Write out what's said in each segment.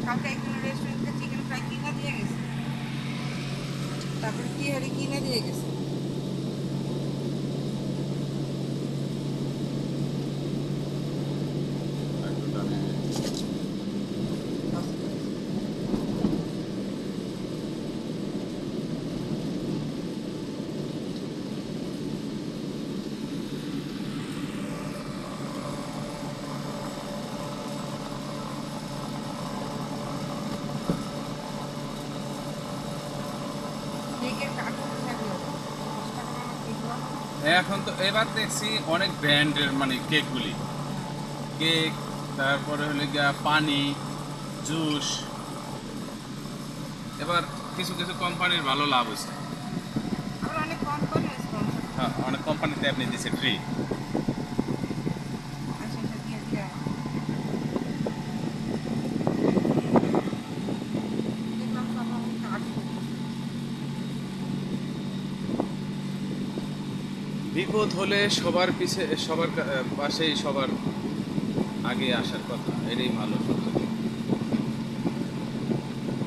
কালকে একজন রেস্টুরেন্টে চিকেন ফ্রাই কিনে দিয়ে গেছে, তারপরে কি হলে কিনে দিয়ে গেছে। কেকের কার্টুন থাকলো 10 টাকা দামের কেকগুলো। এখন তো এবার দেখছি অনেক ব্র্যান্ডের মানে কেকগুলি, কেক, তারপরে হলে গিয়া পানি, জুস। এবার কিছু কিছু কোম্পানির ভালো লাভ হয়েছে। আবার অনেক কোম্পানি স্পন্সর হ্যাঁ, করছে, অনেক কোম্পানিতে আপনি দিচ্ছে ফ্রি। আচ্ছা আচ্ছা দিয়ে দিয়ে দেখলাম সব আমি কাজ করতেছে। বিপদ হলে সবার পিছে সবার পাশেই সবার আগে আসার কথা, এটাই ভালো সত্য।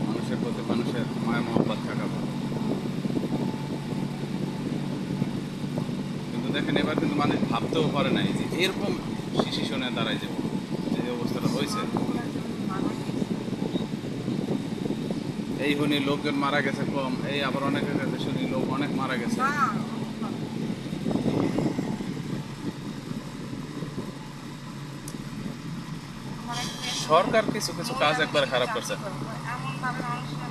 মানুষের প্রতি মানুষের মায়া মহব্বত থাকা ভালো। কিন্তু দেখেন এবার কিন্তু মানুষ ভাবতেও পারে নাই যে এরকম সিচুয়েশনে দাঁড়ায় যাবো, যে অবস্থাটা হয়েছে। মানুষগুলো একজন মারা গেছে। এই শুনি লোকজন মারা গেছে কম, এই আবার অনেকের কাছে শুনি লোক অনেক মারা গেছে। না অনেক ভালো। আমার এক ফ্রেন্ড সরকার কিছু কিছু কাজ মহিলা একবার মেডিকেলে খারাপ করছে। চাকরি করে, এমন ভাবে মানুষের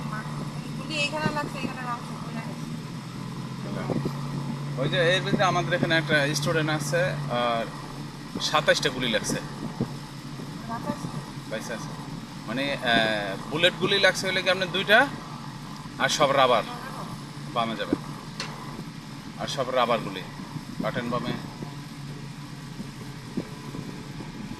গুলি এখানে লাগছে, এখানে রংশ করে গেছে। ওই যে এর ভিতরে আমাদের এখানে একটা স্টুডেন্ট আছে, আর 27টা গুলি লাগছে। বাতাস পাইছে আছে মানে বুলেট গুলি লাগছে হলে কি আপনার 2টা, আর সব রাবার বামে যাবে, আর সব রাবার গুলি কাটেন বামে